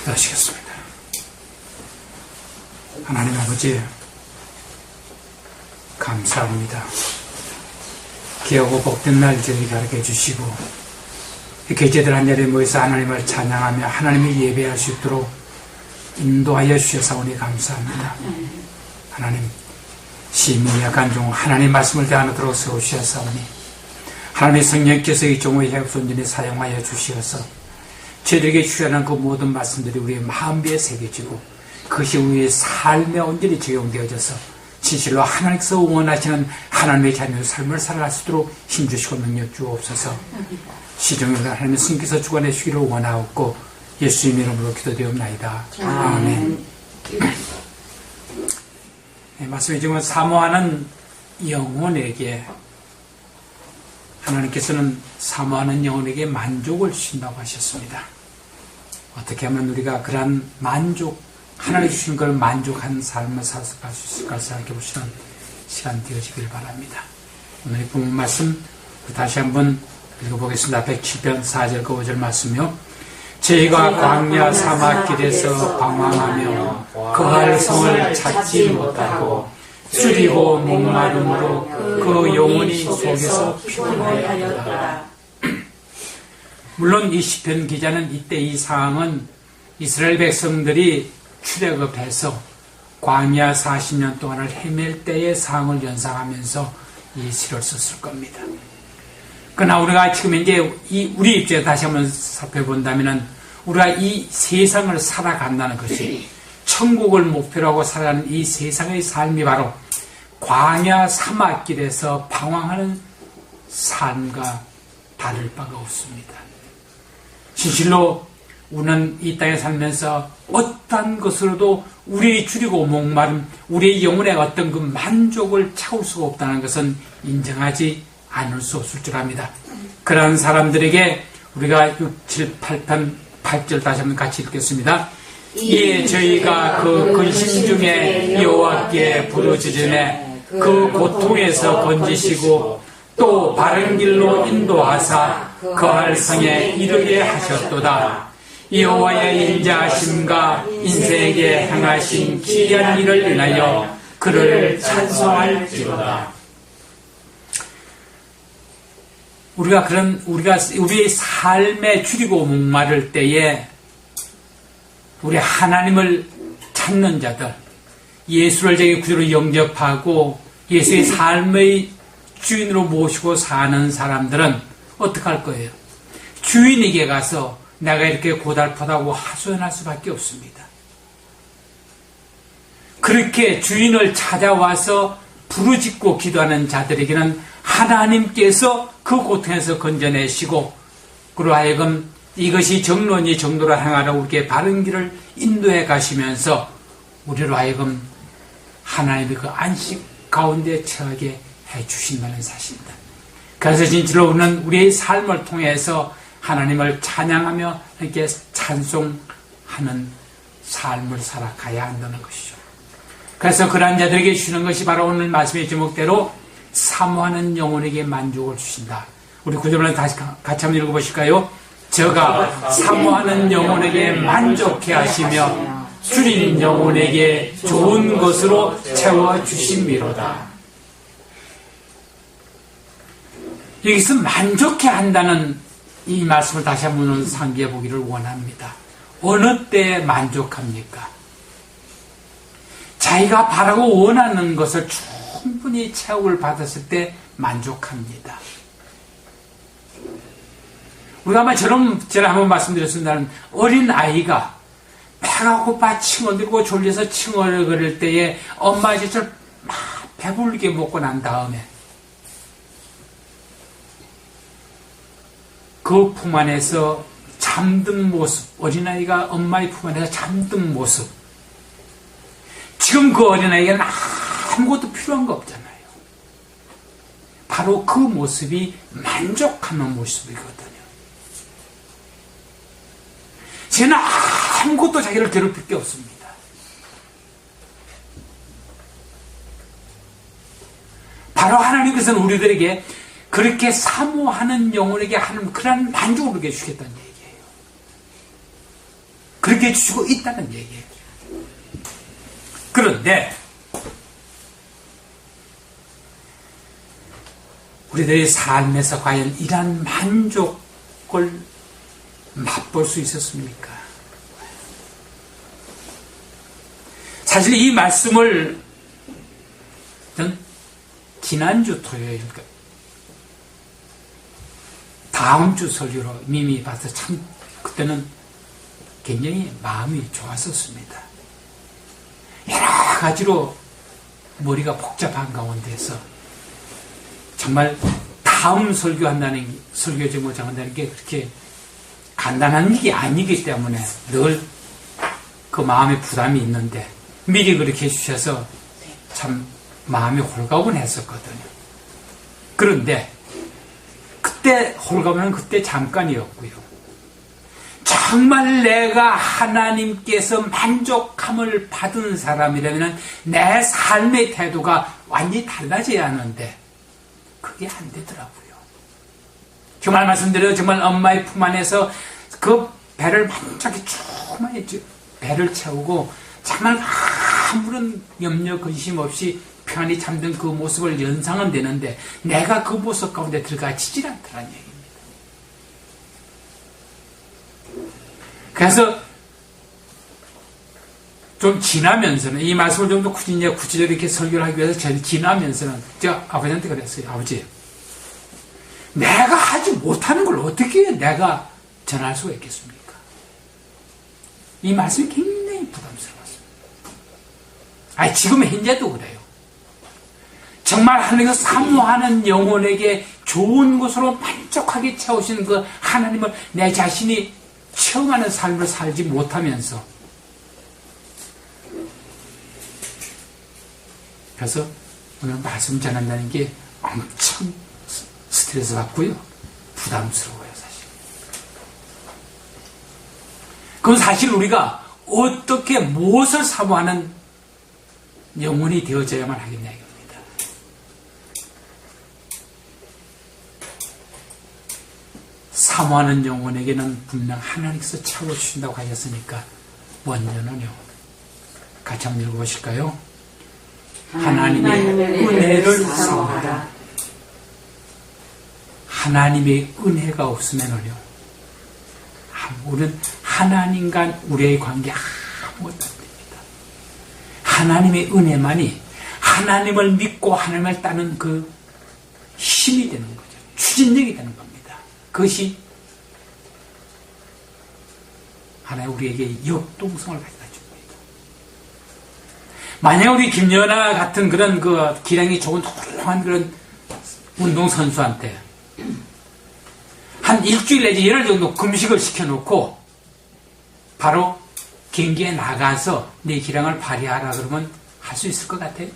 기도하시겠습니다. 하나님 아버지, 감사합니다. 귀하고 복된 날 저희에게 가르쳐 주시고 계제들 한 자리에 모여서 하나님을 찬양하며 하나님을 예배할 수 있도록 인도하여 주셔서오니 감사합니다. 하나님, 시민이 약한 종 하나님 말씀을 대하도록 세우시었사오니 하나님의 성령께서 이 종의 해업손전에 사용하여 주시어서 저희들에게 주시는 그 모든 말씀들이 우리의 마음비에 새겨지고 그것이 우리의 삶에 온전히 적용되어져서 진실로 하나님께서 원하시는 하나님의 자녀의 삶을 살아갈 수 있도록 힘주시고 능력 주옵소서. 시종일 하나님의 성령께서 주관하시기를 원하옵고 예수님 이름으로 기도되옵나이다. 아멘. 네, 말씀이 지금 사모하는 영혼에게 하나님께서는 사모하는 영혼에게 만족을 주신다고 하셨습니다. 어떻게 하면 우리가 그러한 만족, 하나님 주신 걸 만족한 삶을 살 수 있을까 생각해 보시는 시간 되어지길 바랍니다. 오늘 본문 말씀 다시 한번 읽어보겠습니다. 107편 4절과 5절 말씀이요. 저희가 광야 사막길에서 방황하며 거할 성을 찾지 못하고 줄이고 목마름으로 그 영혼이 속에서 피곤하였다. 물론 이 시편 기자는 이때 이 상황은 이스라엘 백성들이 출애굽해서 광야 40년 동안을 헤맬 때의 상황을 연상하면서 이 시를 썼을 겁니다. 그러나 우리가 지금 이제 우리 입장에 다시 한번 살펴본다면 우리가 이 세상을 살아간다는 것이 천국을 목표로 하고 살아가는 이 세상의 삶이 바로 광야 사막길에서 방황하는 삶과 다를 바가 없습니다. 진실로 우리는 이 땅에 살면서 어떠한 것으로도 우리의 줄이고 목마름, 우리의 영혼의 어떤 그 만족을 채울 수가 없다는 것은 인정하지 않을 수 없을 줄 압니다. 그러한 사람들에게 우리가 6, 7, 8편 8절 다시 한번 같이 읽겠습니다. 이에 저희가 그 근심 중에 여호와께 부르짖으매 그 고통에서 건지시고 또 바른 길로 인도하사 거할 성에 이르게 하셨도다. 여호와의 인자하심과 인생에게 행하신 기이한 일을 인하여 그를 찬송할지로다. 우리가 우리의 삶에 줄이고 목마를 때에 우리 하나님을 찾는 자들, 예수를 자기 구주로 영접하고 예수의 삶의 주인으로 모시고 사는 사람들은 어떻게 할 거예요? 주인에게 가서 내가 이렇게 고달프다고 하소연할 수밖에 없습니다. 그렇게 주인을 찾아와서 부르짖고 기도하는 자들에게는 하나님께서 그 고통에서 건져내시고 그로 하여금 이것이 정론이 정도로 행하라고 이렇게 바른 길을 인도해 가시면서 우리로 하여금 하나님의 그 안식 가운데 처하게 해 주신다는 사실입니다. 그래서 진실로 우리는 우리의 삶을 통해서 하나님을 찬양하며 이렇게 찬송하는 삶을 살아가야 한다는 것이죠. 그래서 그러한 자들에게 주시는 것이 바로 오늘 말씀의 제목대로 사모하는 영혼에게 만족을 주신다. 우리 구절을 다시 같이 한번 읽어보실까요? 저가 사모하는 영혼에게 만족해 하시며 줄인 영혼에게 좋은 것으로 채워주심이로다. 여기서 만족해 한다는 이 말씀을 다시 한번 상기해 보기를 원합니다. 어느 때 만족합니까? 자기가 바라고 원하는 것을 충분히 채움을 받았을 때 만족합니다. 우리가 아마 제가 한번 말씀드렸습니다는 어린 아이가 배가 고파 칭얼거리고 졸려서 칭얼거릴 때에 엄마의 젖을 막 배부르게 먹고 난 다음에 그 품 안에서 잠든 모습, 어린아이가 엄마의 품 안에서 잠든 모습. 지금 그 어린아이에게는 아무것도 필요한 거 없잖아요. 바로 그 모습이 만족하는 모습이거든요. 쟤는 아무것도 자기를 괴롭힐 게 없습니다. 바로 하나님께서는 우리들에게 그렇게 사모하는 영혼에게 하는 그런 만족을 주게 주겠다는 얘기예요. 그렇게 해주시고 있다는 얘기예요. 그런데 우리들의 삶에서 과연 이러한 만족을 맛볼 수 있었습니까? 사실 이 말씀을 전 지난주 토요일, 다음 주 설교로 이미 봐서 참 그때는 굉장히 마음이 좋았었습니다. 여러 가지로 머리가 복잡한 가운데서 정말 다음 설교한다는, 설교 제목을 정한다는 게 그렇게 간단한 일이 아니기 때문에 늘 그 마음에 부담이 있는데 미리 그렇게 해주셔서 참 마음이 홀가분했었거든요. 그런데 그때 홀가분은 그때 잠깐이었고요. 정말 내가 하나님께서 만족함을 받은 사람이라면 내 삶의 태도가 완전히 달라져야 하는데 그게 안 되더라고요. 정말 말씀드려요. 정말 엄마의 품 안에서 그 배를 만족하게 충만히 배를 채우고 정말 아무런 염려 근심 없이 편히 잠든 그 모습을 연상은 되는데 내가 그 모습 가운데 들어가지질 않더라는 얘기입니다. 그래서 좀 지나면서는 이 말씀을 좀 더 구체적으로 이렇게 설교를 하기 위해서 지나면서는 제가 아버지한테 그랬어요. 아버지, 내가 하지 못하는 걸 어떻게 내가 전할 수가 있겠습니까? 이 말씀이 굉장히 부담스러웠습니다. 아니, 지금 현재도 그래요. 정말 하나님께서 사모하는 영혼에게 좋은 것으로 만족하게 채우시는 그 하나님을 내 자신이 체험하는 삶을 살지 못하면서 그래서 오늘 말씀 전한다는 게 엄청 스트레스 받고요. 부담스러워요, 사실. 그럼 사실 우리가 어떻게 무엇을 사모하는 영혼이 되어져야만 하겠냐 이겁니다. 사모하는 영혼에게는 분명 하나님께서 채워주신다고 하셨으니까 먼저는요. 같이 한번 읽어보실까요? 하나님의 은혜를 사모하라. 하나님의 은혜가 없으면요, 우리는 하나님과 우리의 관계 아무것도 안 됩니다. 하나님의 은혜만이 하나님을 믿고 하나님을 따는 그 힘이 되는 거죠. 추진력이 되는 겁니다. 그것이 하나님 우리에게 역동성을 가져다 줍니다. 만약 우리 김연아 같은 그런 그 기량이 좋은 훌륭한 그런 운동선수한테 한 일주일 내지 열흘 정도 금식을 시켜놓고 바로 경기에 나가서 내 기량을 발휘하라 그러면 할 수 있을 것 같아요?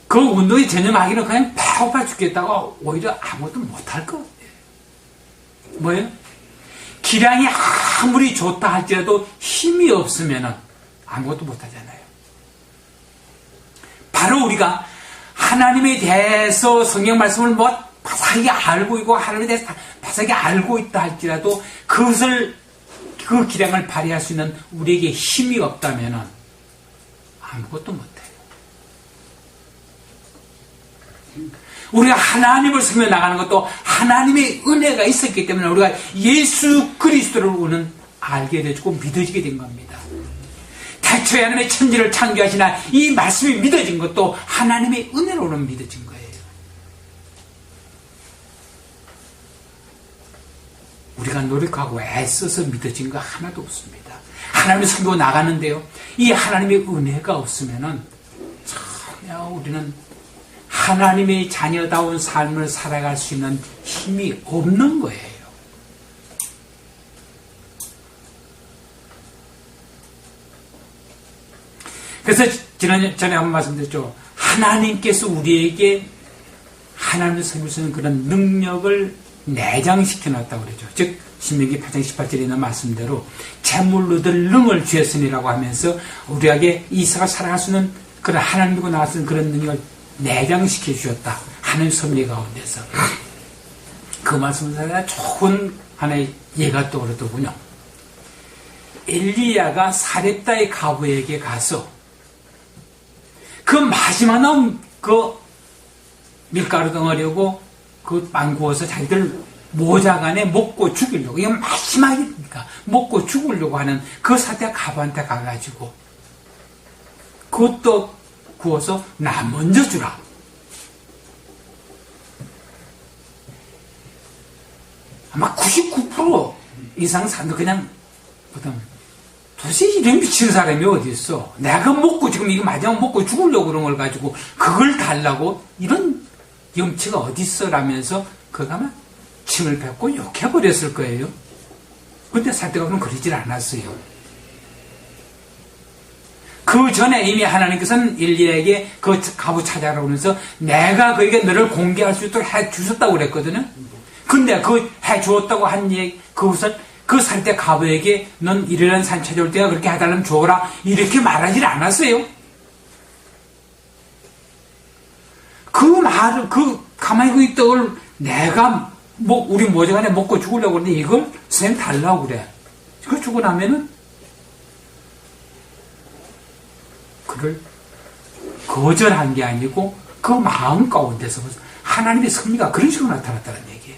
그 운동에 전념하기는 그냥 배고파 죽겠다고 오히려 아무것도 못할 것 같아요. 뭐예요? 기량이 아무리 좋다 할지라도 힘이 없으면 아무것도 못하잖아요. 바로 우리가 하나님에 대해서 성경 말씀을 바삭하게 알고 있고 하나님에 대해서 바삭하게 알고 있다 할지라도 그것을 그 기량을 발휘할 수 있는 우리에게 힘이 없다면 아무것도 못해요. 우리가 하나님을 섬겨 나가는 것도 하나님의 은혜가 있었기 때문에 우리가 예수 그리스도를 우리는 알게 되고 믿어지게 된 겁니다. 태초에 하나님의 천지를 창조하시나 이 말씀이 믿어진 것도 하나님의 은혜로는 믿어진 거예요. 우리가 노력하고 애써서 믿어진 거 하나도 없습니다. 하나님을 섬기고 나가는데요, 이 하나님의 은혜가 없으면은 전혀 우리는 하나님의 자녀다운 삶을 살아갈 수 있는 힘이 없는 거예요. 그래서 전에 한번 말씀드렸죠. 하나님께서 우리에게 하나님을 섬길 수 있는 그런 능력을 내장시켜 놨다고 그러죠. 즉 신명기 8장 18절에 있는 말씀대로 재물로 얻을 능을 주었으니라고 하면서 우리에게 이사가 살아갈 수 있는 그런 하나님 믿고 나왔을 그런 능력을 내장시켜 주셨다. 하나님 섭리 가운데서. 그 말씀을 하나 좋은 하나의 예가 떠오르더군요. 엘리야가 사렙다의 가부에게 가서 그 마지막 남은 그 밀가루 덩어리고 그 빵 구워서 자기들 모자간에 먹고 죽이려고, 이건 마지막이니까 먹고 죽으려고 하는 그 사대 가부한테 가가지고 그것도 구워서 나 먼저 주라. 아마 99% 이상 사람도 그냥 도대체 이런 미친 사람이 어디 있어? 내가 먹고 지금 이거 마지막 먹고 죽으려고 그런 걸 가지고 그걸 달라고? 이런 염치가 어디 있어? 라면서 그가 아마 침을 뱉고 욕해버렸을 거예요. 근데 사대가는 그러질 않았어요. 그 전에 이미 하나님께서는 엘리야에게 그 가부 찾아가라고 하면서 내가 그에게 너를 공개할 수 있도록 해 주셨다고 그랬거든요. 근데 그 해 주었다고 한 얘기, 그것을 그 산대 가부에게 넌 이러한 산 찾아올 때가 그렇게 해달라면 줘라. 이렇게 말하지 않았어요. 그 말을, 가만히 그 떡을 내가 우리 모자간에 먹고 죽으려고 그러는데 이걸 선생님 달라고 그래. 그걸 주고 나면은 그를 거절한 게 아니고 그 마음 가운데서 하나님의 섭리가 그런 식으로 나타났다는 얘기예요.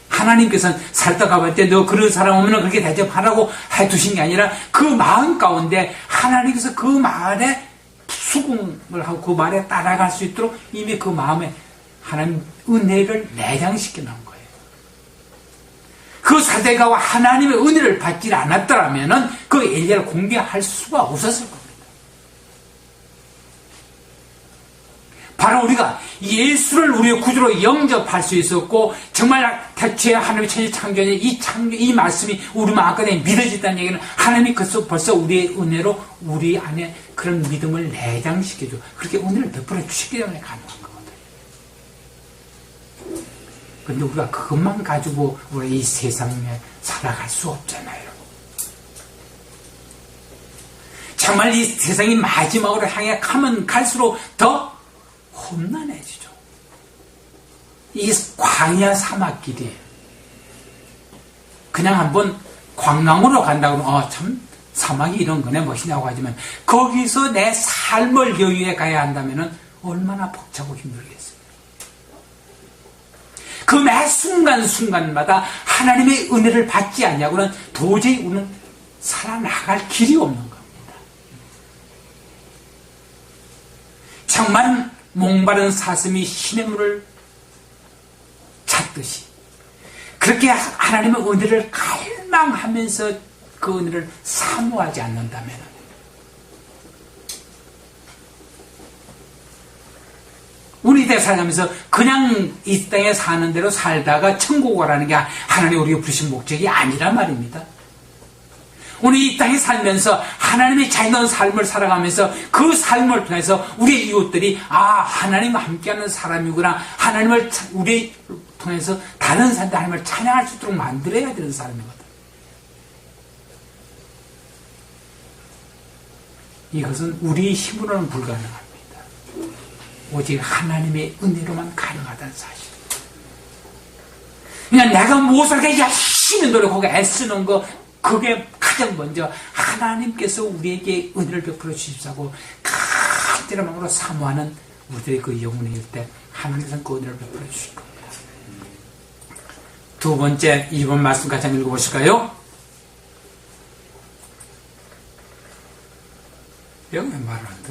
하나님께서는 살다 가볼 때 너 그런 사람 오면 그렇게 대접하라고 해두신 게 아니라 그 마음 가운데 하나님께서 그 말에 수긍을 하고 그 말에 따라갈 수 있도록 이미 그 마음에 하나님 은혜를 내장시켜 놓은 거예요. 그 사대가와 하나님의 은혜를 받지 않았더라면 그 엘리야를 공개할 수가 없었을 겁니다. 바로 우리가 예수를 우리의 구주로 영접할 수 있었고 정말 대체 하나님의 천지 창조의 이 말씀이 우리 마음 안에 믿어진다는 얘기는 하나님이 벌써 우리의 은혜로 우리 안에 그런 믿음을 내장시켜줘. 그렇게 은혜를 베풀어 주시기 때문에 가능한 거거든요. 그런데 우리가 그것만 가지고 우리 이 세상에 살아갈 수 없잖아요. 정말 이 세상이 마지막으로 향해 가면 갈수록 더 험난해지죠. 이 광야 사막길이 그냥 한번 관광으로 간다고 하면 참 사막이 이런 거네 멋있냐고 하지만 거기서 내 삶을 여유에 가야 한다면 얼마나 벅차고 힘들겠어요. 그 매 순간순간마다 하나님의 은혜를 받지 않냐고는 도저히 우리는 살아나갈 길이 없는 겁니다. 정말 목마른 사슴이 시냇물을 찾듯이 그렇게 하나님의 은혜를 갈망하면서 그 은혜를 사모하지 않는다면 우리 이때 살아가면서 그냥 이 땅에 사는 대로 살다가 천국 오라는 게 하나님 우리가 부르신 목적이 아니란 말입니다. 우리 이 땅에 살면서 하나님의 자유로운 삶을 살아가면서 그 삶을 통해서 우리 이웃들이 하나님과 함께하는 사람이구나. 하나님을 우리 통해서 다른 사람들 하나님을 찬양할 수 있도록 만들어야 되는 사람이거든. 이것은 우리의 힘으로는 불가능합니다. 오직 하나님의 은혜로만 가능하다는 사실. 그냥 내가 무엇을 열심히 노력하고 애쓰는 거 그게 가장 먼저 하나님께서 우리에게 은혜를 베풀어 주십사고 간절한 마음으로 사모하는 우리들의 그 영혼의 일 때 하나님께서 그 은혜를 베풀어 주실 겁니다. 두 번째 2번 말씀 같이 한번 읽어보실까요? 여기 왜 말을 안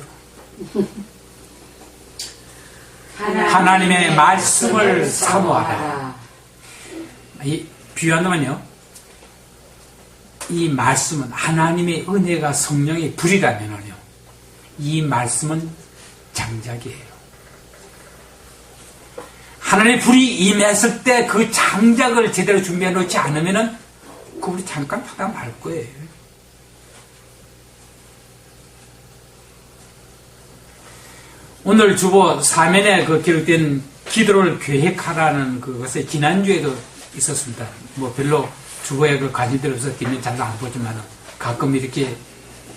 들어? 하나님의 말씀을 사모하라. 비유한다면요, 이 말씀은 하나님의 은혜가 성령의 불이라면요, 이 말씀은 장작이에요. 하나님의 불이 임했을 때 그 장작을 제대로 준비해 놓지 않으면은 그 불이 잠깐 타다 말 거예요. 오늘 주보 사면에 그 기록된 기도를 계획하라는 그것에 지난주에도 있었습니다. 뭐 별로 주보에 그 관심들어서 뒤는 잘 안 보지만 가끔 이렇게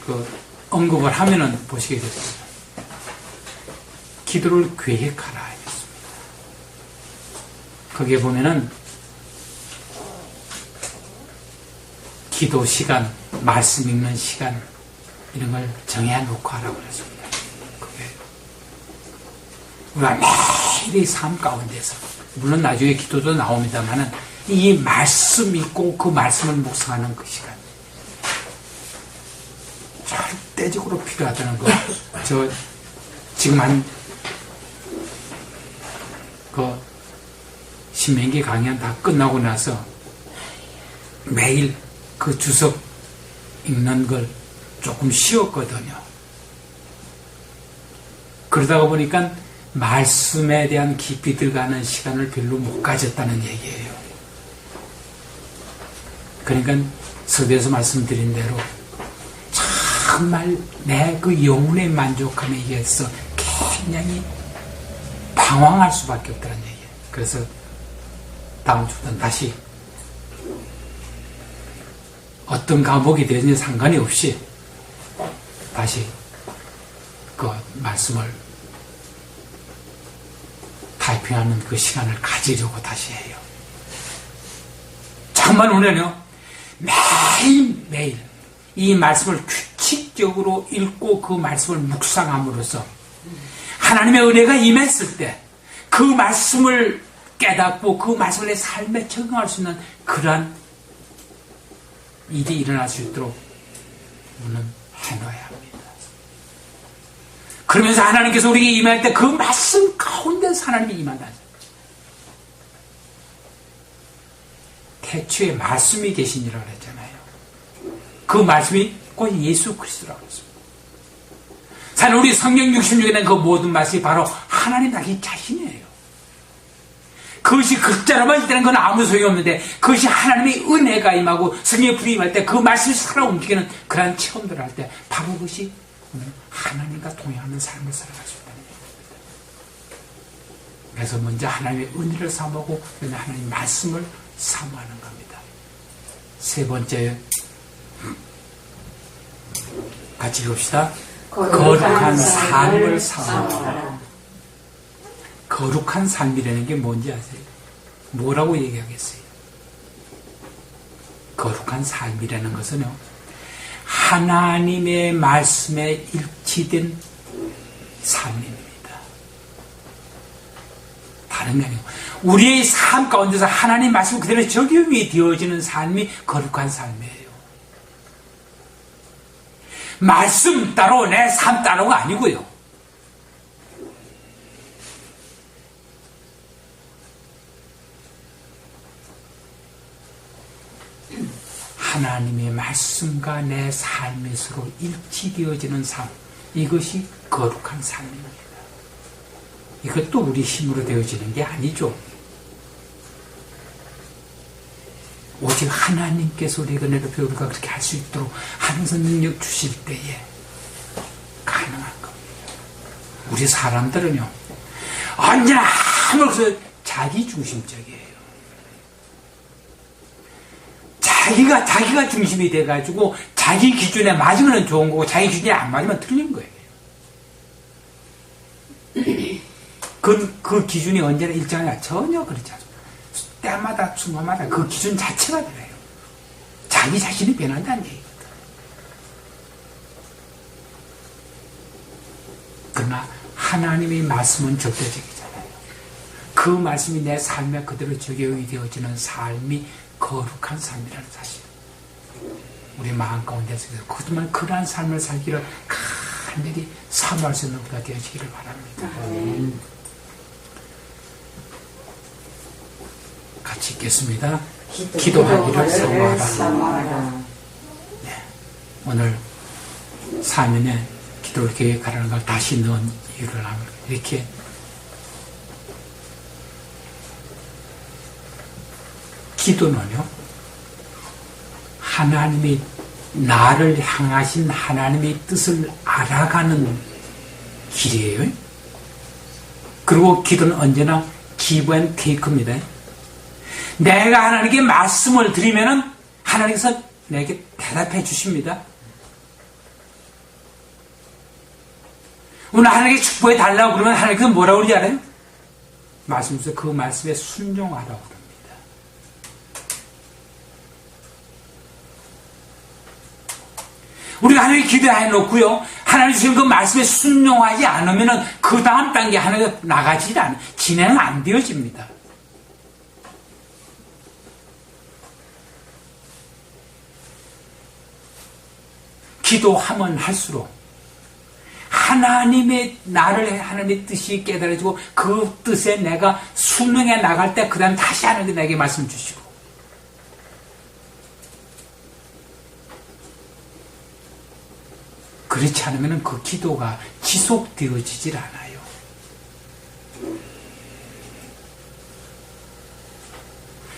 그 언급을 하면은 보시게 됩니다. 기도를 계획하라 했습니다. 거기에 보면은 기도 시간, 말씀 읽는 시간 이런 걸 정해놓고 하라고 그랬습니다. 그게 우리가 매일의 삶 가운데서 물론 나중에 기도도 나옵니다만은 이 말씀 읽고 그 말씀을 묵상하는 그 시간 절대적으로 필요하다는 거. 저 지금 한 그 신명기 강연 다 끝나고 나서 매일 그 주석 읽는 걸 조금 쉬었거든요. 그러다가 보니까 말씀에 대한 깊이 들어가는 시간을 별로 못 가졌다는 얘기예요. 그러니까 서두에서 말씀드린 대로 정말 내 그 영혼의 만족함에 의해서 굉장히 방황할 수밖에 없다는 얘기예요. 그래서 다음 주부터는 다시 어떤 과목이 되든지 상관이 없이 다시 그 말씀을 타이핑하는 그 시간을 가지려고 다시 해요. 정말 오늘은요, 매일매일 이 말씀을 규칙적으로 읽고 그 말씀을 묵상함으로써 하나님의 은혜가 임했을 때 그 말씀을 깨닫고 그 말씀을 내 삶에 적용할 수 있는 그러한 일이 일어날 수 있도록 우리는 해놔야 합니다. 그러면서 하나님께서 우리에게 임할 때 그 말씀 가운데서 하나님이 임한다. 태초에 말씀이 계시니라고 그랬잖아요. 그 말씀이 곧 예수 그리스도라고 했습니다. 사실 우리 성경 66에 있는 그 모든 말씀이 바로 하나님 자기 자신이에요. 그것이 글자로만 있다는 건 아무 소용이 없는데 그것이 하나님의 은혜가 임하고 성령의 불이 임할 때 그 말씀이 살아 움직이는 그러한 체험들을 할 때 바로 그것이 하나님과 동행하는 삶을 살아갈 수 있다는 얘기입니다. 그래서 먼저 하나님의 은혜를 사모하고 그다음에 하나님의 말씀을 사모하는 겁니다. 세 번째 같이 읽읍시다. 거룩한 삶을 사모하라. 거룩한 삶이라는 게 뭔지 아세요? 뭐라고 얘기하겠어요? 거룩한 삶이라는 것은요, 하나님의 말씀에 일치된 삶입니다. 다른 게 아니고 우리의 삶 가운데서 하나님 말씀 그대로 적용이 되어지는 삶이 거룩한 삶이에요. 말씀 따로 내 삶 따로가 아니고요. 하나님의 말씀과 내 삶이 서로 일치되어지는 삶, 이것이 거룩한 삶입니다. 이것도 우리 힘으로 되어지는 게 아니죠. 오직 하나님께서 우리가 내려펴 우리가 그렇게 할 수 있도록 하면서 능력 주실 때에 가능한 겁니다. 우리 사람들은요, 언제나 아무것도 자기중심적이에요. 자기가 중심이 돼가지고 자기 기준에 맞으면 좋은 거고 자기 기준에 안 맞으면 틀린 거예요. 그 기준이 언제나 일정하냐? 전혀 그렇지 않습니다. 때마다 순간마다 그 기준 자체가 달라요. 자기 자신이 변한다는 얘기거든. 그러나 하나님의 말씀은 절대적이잖아요. 그 말씀이 내 삶에 그대로 적용이 되어지는 삶이 거룩한 삶이라는 사실. 우리 마음 가운데서 그동안 그러한 삶을 살기를 간절히 사모할 수 있는 우리가 되어지기를 바랍니다. 같이 읽겠습니다. 기도하기를 사모하라. 네. 오늘 사면에 기도를 계획하라는 걸 다시 넣은 이유를 이렇게 기도는요, 하나님이 나를 향하신 하나님의 뜻을 알아가는 길이에요. 그리고 기도는 언제나 give and take입니다. 내가 하나님께 말씀을 드리면은 하나님께서 내게 대답해 주십니다. 오늘 하나님께 축복해 달라고 그러면 하나님께서 뭐라고 그러지 않아요? 말씀에서 그 말씀에 순종하라고 그럽니다. 우리가 하나님께 기도해 놓고요, 하나님 주신 그 말씀에 순종하지 않으면은 그 다음 단계 하나가 나가지 않아요. 진행은 안 되어집니다. 기도하면 할수록 하나님의 뜻이 깨달아지고 그 뜻에 내가 순응해 나갈 때 그 다음 다시 하나님께 내게 말씀 주시고, 그렇지 않으면 그 기도가 지속되어지질 않아요.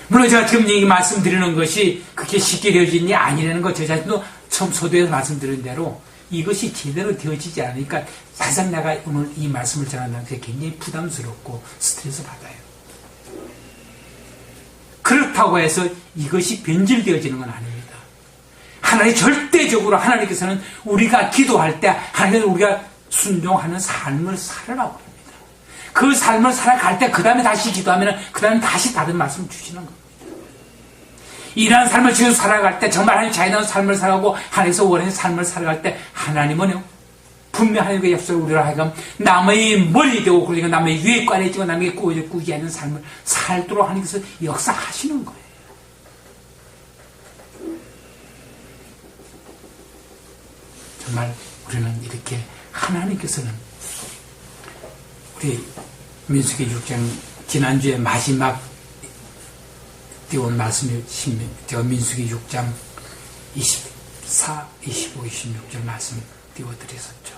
물론 제가 지금 이 말씀드리는 것이 그렇게 쉽게 되어지는 게 아니라는 것, 저 자신도 처음 소도에서 말씀드린 대로 이것이 제대로 되어지지 않으니까 사실 내가 오늘 이 말씀을 전한다는 게 굉장히 부담스럽고 스트레스 받아요. 그렇다고 해서 이것이 변질되어지는 건 아닙니다. 하나님 절대적으로 하나님께서는 우리가 기도할 때 하나님께서 우리가 순종하는 삶을 살으라고 합니다. 그 삶을 살아갈 때 그 다음에 다시 기도하면 그 다음에 다시 다른 말씀을 주시는 겁니다. 이러한 삶을 지금 살아갈 때 정말 하나님 자유로운 삶을 살아가고 하나님께서 원하는 삶을 살아갈 때 하나님은요 분명 하나님의 약속을 우리로 하여금 남의 멀리 되고 그러니까 남의 위에 관해지고 남에게 꾸지 않는 삶을 살도록 하나님께서 역사하시는 거예요. 정말 우리는 이렇게 하나님께서는 우리 민수기 6장 지난주에 마지막 띄운 말씀이 제가 민수기 6장 24, 25, 26절 말씀 띄워드렸었죠.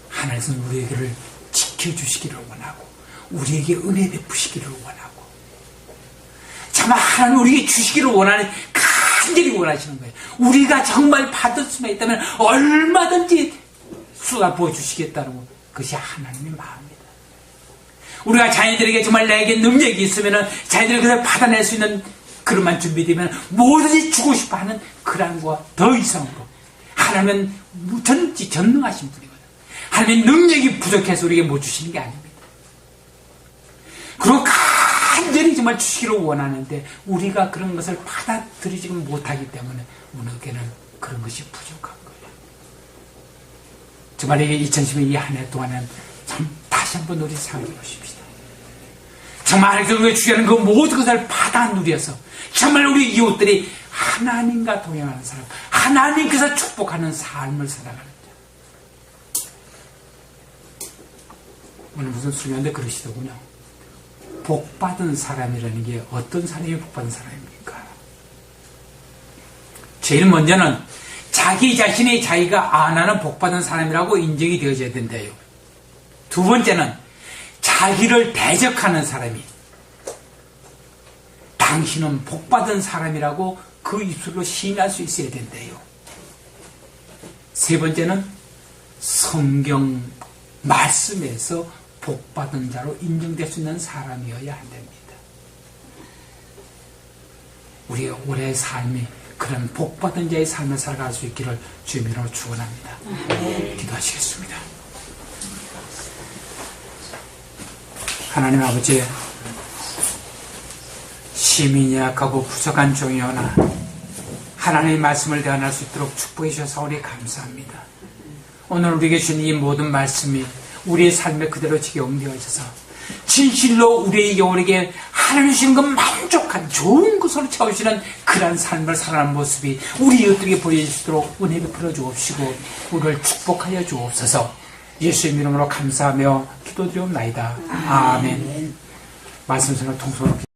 하나님은 우리에게를 지켜주시기를 원하고 우리에게 은혜 베푸시기를 원하고 정말 하나님 우리에게 주시기를 원하는 간절히 원하시는 거예요. 우리가 정말 받을 수만 있다면 얼마든지 쏟아 부어주시겠다는 것이 하나님의 마음입니다. 우리가 자녀들에게 정말 나에게 능력이 있으면 자녀들이 그걸 받아낼 수 있는 그릇만 준비되면 뭐든지 주고 싶어하는 그런 것과 더 이상으로 하나님은 전능하신 분이거든요. 하나님의 능력이 부족해서 우리에게 못 주시는 게 아닙니다. 그리고 간절히 정말 주시기를 원하는데 우리가 그런 것을 받아들이지 못하기 때문에 우리에게는 그런 것이 부족한 거예요. 정말 이게 2012년 이 한 해 동안은 참 다시 한번 우리 생각해 보십시다. 정말 하나님께서 주시는 그 모든 것을 받아 누려서 정말 우리 이웃들이 하나님과 동행하는 사람, 하나님께서 축복하는 삶을 살아가는 자. 오늘 무슨 수련인데 그러시더군요. 복받은 사람이라는 게 어떤 사람이 복받은 사람입니까? 제일 먼저는 자기 자신이 자기가 나는 복받은 사람이라고 인정이 되어져야 된대요. 두 번째는 자기를 대적하는 사람이 당신은 복받은 사람이라고 그 입술로 시인할 수 있어야 된대요. 세 번째는 성경 말씀에서 복받은 자로 인정될 수 있는 사람이어야 한답니다. 우리의 올해의 삶이 그런 복받은 자의 삶을 살아갈 수 있기를 주님으로 축원합니다. 기도하시겠습니다. 하나님 아버지, 시민이 약하고 부족한 종이오나 하나님의 말씀을 대언할 수 있도록 축복해 주셔서 우리 감사합니다. 오늘 우리에게 주신 이 모든 말씀이 우리의 삶에 그대로 적용되어져서 진실로 우리에게 우리에게 하나님 주신 그 만족한 좋은 것으로 채우시는 그러한 삶을 살아가는 모습이 우리 이웃들에게 보여주시도록 은혜 베풀어 주옵시고 우리를 축복하여 주옵소서. 예수의 이름으로 감사하며 기도드리옵나이다. 아멘. 말씀 전을 통솔